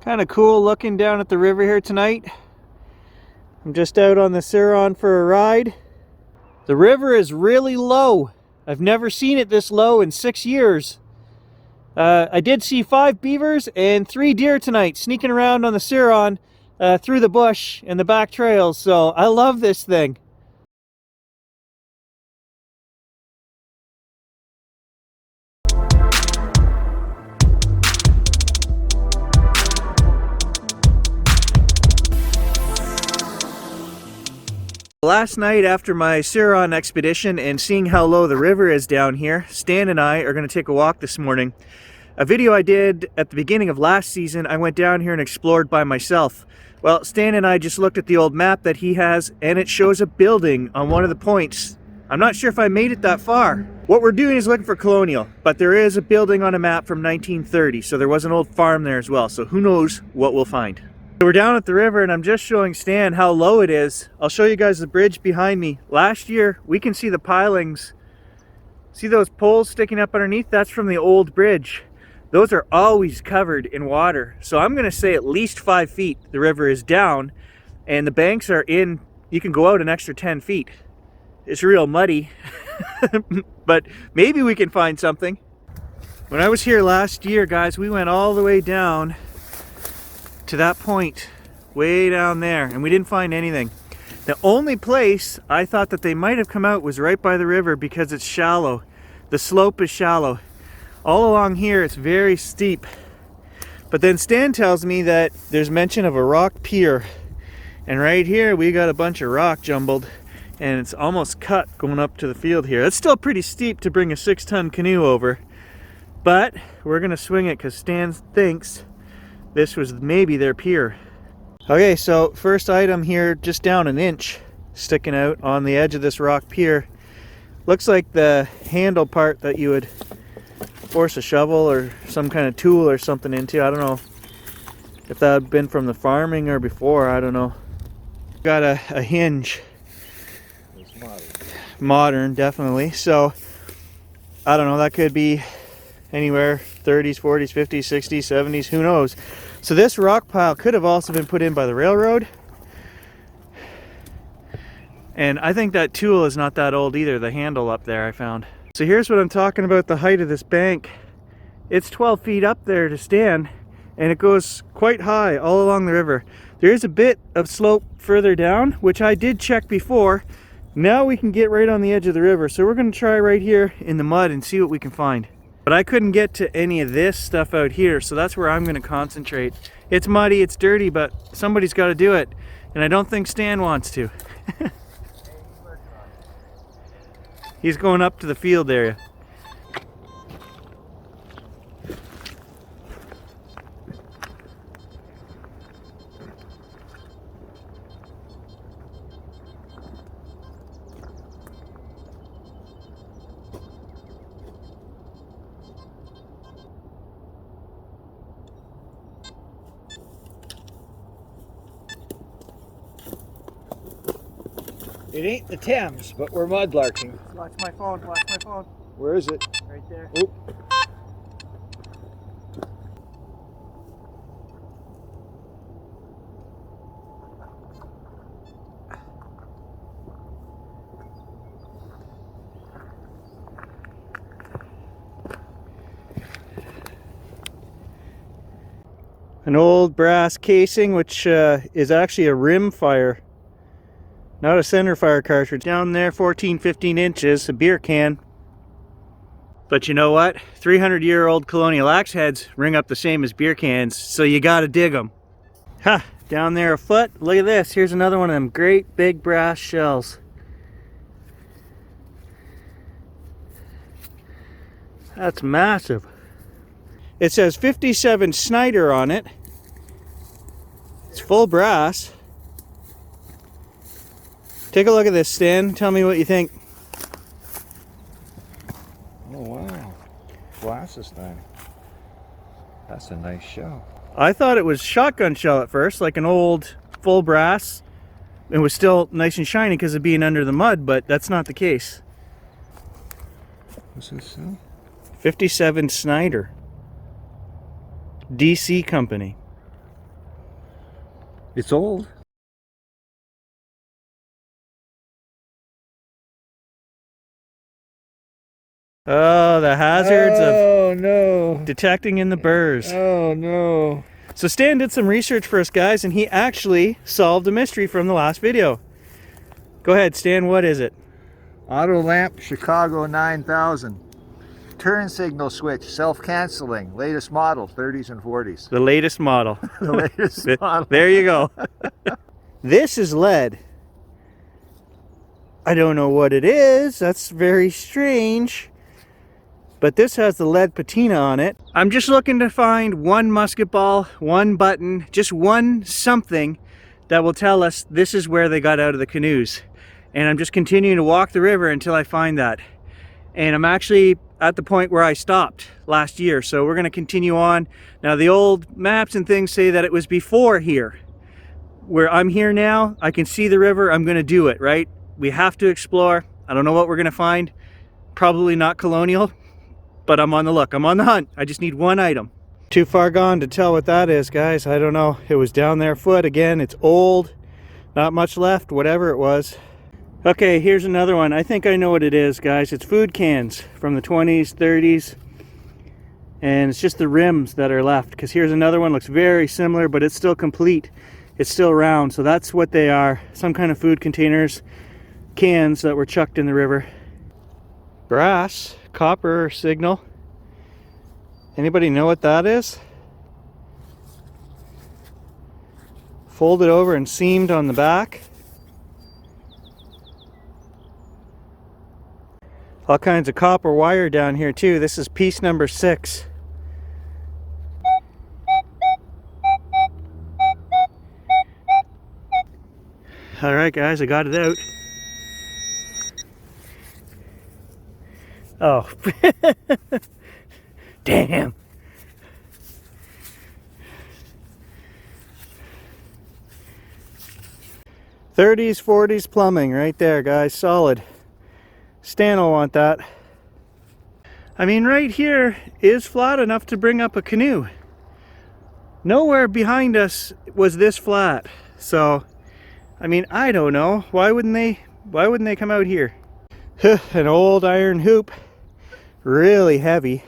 Kind of cool looking down at the river here tonight. I'm just out on the Ciron for a ride. The river is really low. I've never seen it this low in 6 years. I did see 5 beavers and 3 deer tonight sneaking around on the Ciron through the bush and the back trails, so I love this thing. Last night after my Ciron expedition and seeing how low the river is down here, Stan and I are going to take a walk this morning. A video I did at the beginning of last season, I went down here and explored by myself. Well, Stan and I just looked at the old map that he has and it shows a building on one of the points. I'm not sure if I made it that far. What we're doing is looking for colonial, but there is a building on a map from 1930, so there was an old farm there as well, so who knows what we'll find. We're down at the river and I'm just showing Stan how low it is. I'll show you guys the bridge behind me. Last year we can see the pilings. See those poles sticking up underneath? That's from the old bridge. Those are always covered in water. So I'm going to say at least 5 feet the river is down and the banks are in. You can go out an extra 10 feet. It's real muddy, but maybe we can find something. When I was here last year, guys, we went all the way down to that point way down there and we didn't find anything. The only place I thought that they might have come out was right by the river because it's shallow. The slope is shallow. All along here it's very steep. But then Stan tells me that there's mention of a rock pier, and right here we got a bunch of rock jumbled and it's almost cut going up to the field here. It's still pretty steep to bring a 6-ton canoe over, but we're gonna swing it because Stan thinks this was maybe their pier. Okay, so first item here, just down an inch, sticking out on the edge of this rock pier. Looks like the handle part that you would force a shovel or some kind of tool or something into. I don't know if that had been from the farming or before, I don't know. Got a hinge. It's modern. Modern, definitely. So, I don't know, that could be anywhere 30s, 40s, 50s, 60s, 70s, who knows. So this rock pile could have also been put in by the railroad. And I think that tool is not that old either, the handle up there I found. So here's what I'm talking about, the height of this bank. It's 12 feet up there to stand, and it goes quite high all along the river. There is a bit of slope further down, which I did check before. Now we can get right on the edge of the river. So we're gonna try right here in the mud and see what we can find. But I couldn't get to any of this stuff out here, so that's where I'm going to concentrate. It's muddy, it's dirty, but somebody's got to do it. And I don't think Stan wants to. He's going up to the field area. It ain't the Thames, but we're mudlarking. Watch my phone, watch my phone. Where is it? Right there. Oop. An old brass casing, which is actually a rim fire. Not a center fire cartridge. Down there, 14, 15 inches, a beer can. But you know what? 300-year-old colonial axe heads ring up the same as beer cans, so you gotta dig them. Ha! Down there a foot. Look at this. Here's another one of them great big brass shells. That's massive. It says 57 Snyder on it. It's full brass. Take a look at this, Stan. Tell me what you think. Oh, wow. Glassestein. That's a nice shell. I thought it was shotgun shell at first, like an old full brass. It was still nice and shiny because of being under the mud, but that's not the case. What's this? 57 Snyder. DC company. It's old. Oh, the hazards of no. detecting in the burrs. Oh no. So Stan did some research for us, guys, and he actually solved a mystery from the last video. Go ahead, Stan, what is it? Auto lamp Chicago 9000. Turn signal switch, self-canceling. Latest model, 30s and 40s. The latest model. The latest model. There you go. This is lead. I don't know what it is. That's very strange. But this has the lead patina on it. I'm just looking to find one musket ball, one button, just one something that will tell us this is where they got out of the canoes. And I'm just continuing to walk the river until I find that. And I'm actually at the point where I stopped last year, so we're going to continue on. Now the old maps and things say that it was before here. Where I'm here now, I can see the river, I'm going to do it, right? We have to explore. I don't know what we're going to find. Probably not colonial, but I'm on the look. I'm on the hunt. I just need one item. Too far gone to tell what that is, guys. I don't know. It was down there foot again. It's old. Not much left, whatever it was. Okay, here's another one. I think I know what it is, guys. It's food cans from the 20s, 30s. And it's just the rims that are left. Because here's another one. Looks very similar, but it's still complete. It's still round. So that's what they are. Some kind of food containers. Cans that were chucked in the river. Brass. Copper signal. Anybody know what that is? Folded over and seamed on the back. All kinds of copper wire down here too. This is piece number 6. All right, guys, I got it out. Oh, damn. '30s, '40s plumbing right there, guys, solid. Stan will want that. I mean, right here is flat enough to bring up a canoe. Nowhere behind us was this flat. So, I mean, I don't know. Why wouldn't they come out here? An old iron hoop. Really heavy.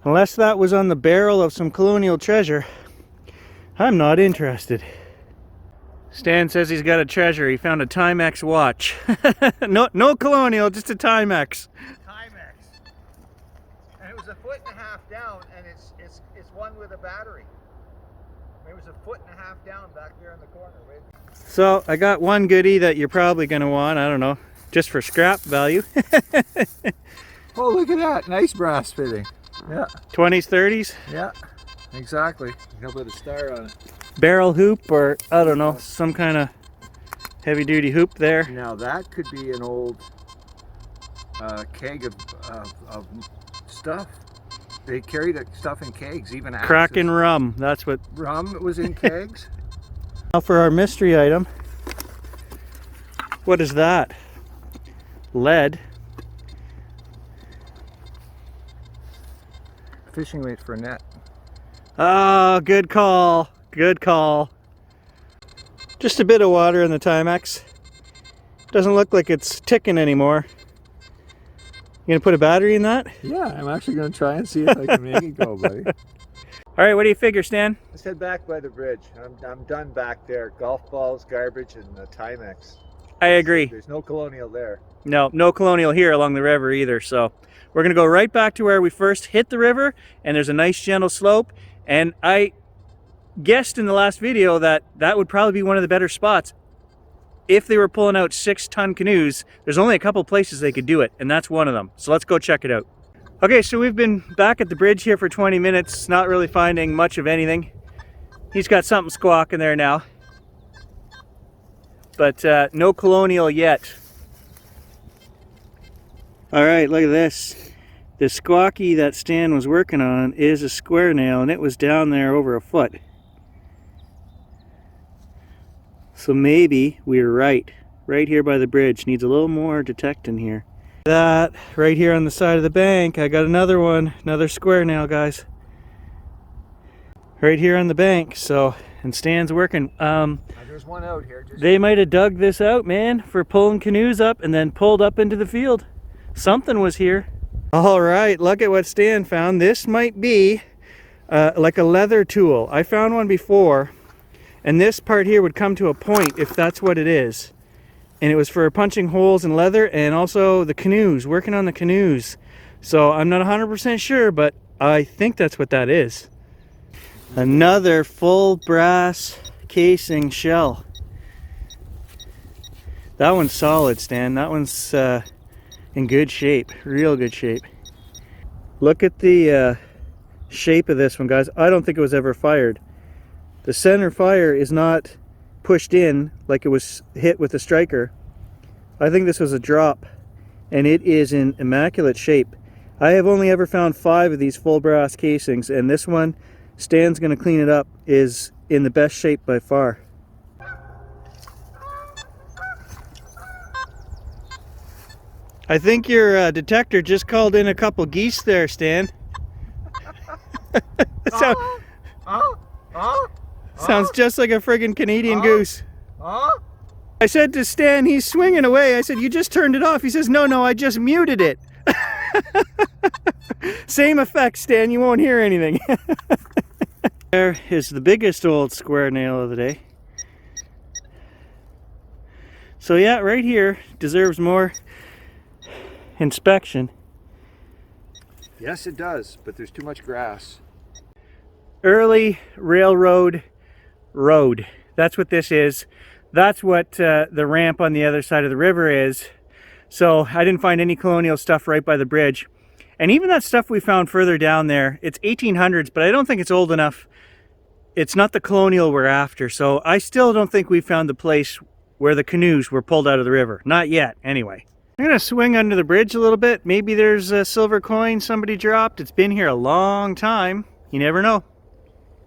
Unless that was on the barrel of some colonial treasure, I'm not interested. Stan says he's got a treasure. He found a Timex watch. No colonial, just a Timex. Timex. And it was 1.5 feet down, and it's one with a battery. It was 1.5 feet down back there in the corner. So I got one goodie that you're probably going to want. I don't know, just for scrap value. Oh, look at that. Nice brass fitting. Yeah. 20s, 30s? Yeah, exactly. You can put a star on it. Barrel hoop, or I don't know, some kind of heavy duty hoop there. Now that could be an old keg of stuff. They carried stuff in kegs, even axes. Kraken rum, that's what. Rum was in kegs. Now for our mystery item. What is that? Lead. Fishing weight for a net. Oh, good call. Good call. Just a bit of water in the Timex. Doesn't look like it's ticking anymore. You gonna put a battery in that? Yeah, I'm actually going to try and see if I can make it go, buddy. All right, what do you figure, Stan? Let's head back by the bridge. I'm done back there. Golf balls, garbage, and the Timex. I agree. There's no colonial there. No colonial here along the river either. So we're gonna go right back to where we first hit the river, and there's a nice gentle slope. And I guessed in the last video that that would probably be one of the better spots. If they were pulling out 6-ton canoes, there's only a couple places they could do it, and that's one of them. So let's go check it out. Okay, so we've been back at the bridge here for 20 minutes, not really finding much of anything. He's got something squawking there now. But no colonial yet. All right, look at this. The squawky that Stan was working on is a square nail, and it was down there over a foot. So maybe we were right. Right here by the bridge. Needs a little more detecting here. That right here on the side of the bank, I got another one. Another square nail, guys. Right here on the bank. So and Stan's working. There's one out here. They might have dug this out, man, for pulling canoes up and then pulled up into the field. Something was here. All right, look at what Stan found. This might be like a leather tool. I found one before, and this part here would come to a point if that's what it is. And it was for punching holes in leather and also the canoes, working on the canoes. So I'm not 100% sure, but I think that's what that is. Another full brass casing shell. That one's solid, Stan. That one's in good shape, real good shape. Look at the shape of this one, guys. I don't think it was ever fired. The center fire is not pushed in like it was hit with the striker. I think this was a drop, and it is in immaculate shape. I have only ever found 5 of these full brass casings, and this one, Stan's gonna clean it up, is in the best shape by far. I think your detector just called in a couple geese there, Stan. Sounds just like a friggin' Canadian goose. I said to Stan, he's swinging away. I said, you just turned it off. He says, no, I just muted it. Same effect, Stan. You won't hear anything. There is the biggest old square nail of the day. So yeah, right here deserves more inspection. Yes, it does, but there's too much grass. Early railroad road. That's what this is. That's what the ramp on the other side of the river is. So I didn't find any colonial stuff right by the bridge. And even that stuff we found further down there, it's 1800s, but I don't think it's old enough. It's not the colonial we're after. So I still don't think we found the place where the canoes were pulled out of the river. Not yet, anyway. I'm gonna swing under the bridge a little bit. Maybe there's a silver coin somebody dropped. It's been here a long time. You never know.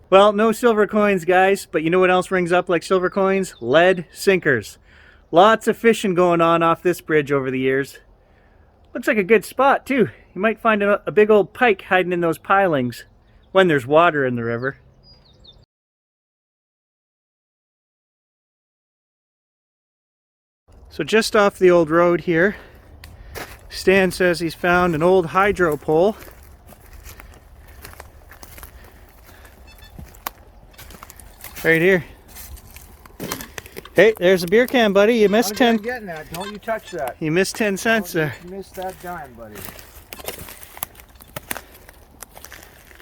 Well, no silver coins, guys, but you know what else rings up like silver coins? Lead sinkers. Lots of fishing going on off this bridge over the years. Looks like a good spot, too. You might find a big old pike hiding in those pilings when there's water in the river. So just off the old road here, Stan says he's found an old hydro pole. Right here. Hey, there's a beer can, buddy. You missed 10. I'm getting that. Don't you touch that. You missed 10 cents there. You missed that dime, buddy.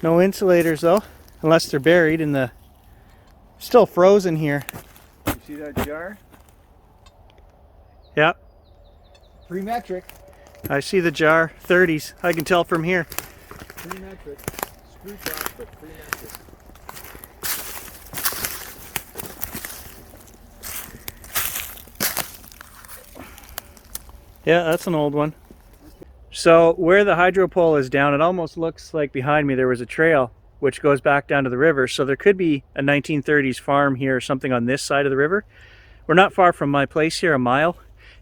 No insulators though, unless they're buried in the. Still frozen here. You see that jar? Yep. 3 metric. I see the jar. 30s. I can tell from here. 3 metric. Screw top, but 3 metric. Yeah, that's an old one. So where the hydro pole is down, it almost looks like behind me there was a trail which goes back down to the river. So there could be a 1930s farm here or something on this side of the river. We're not far from my place here, a mile.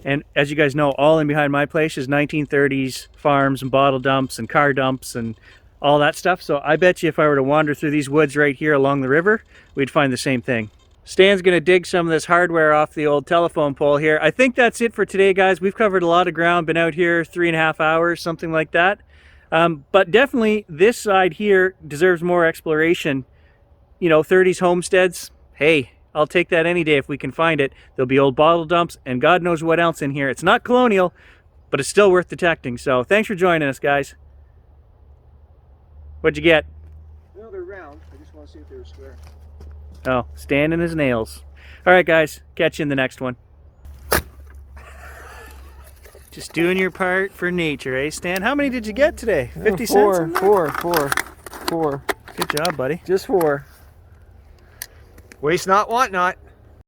And as you guys know, all in behind my place is 1930s farms and bottle dumps and car dumps and all that stuff. So I bet you if I were to wander through these woods right here along the river, we'd find the same thing. Stan's gonna dig some of this hardware off the old telephone pole here. I think that's it for today, guys. We've covered a lot of ground, been out here 3.5 hours, something like that. But definitely this side here deserves more exploration. You know, 30s homesteads, hey, I'll take that any day if we can find it. There'll be old bottle dumps and God knows what else in here. It's not colonial, but it's still worth detecting. So thanks for joining us, guys. What'd you get? No, they're round. I just want to see if they were square. Oh, Stan and his nails. All right, guys. Catch you in the next one. Just doing your part for nature, eh, Stan? How many did you get today? 50 cents? Four. Good job, buddy. Just 4. Waste not, want not.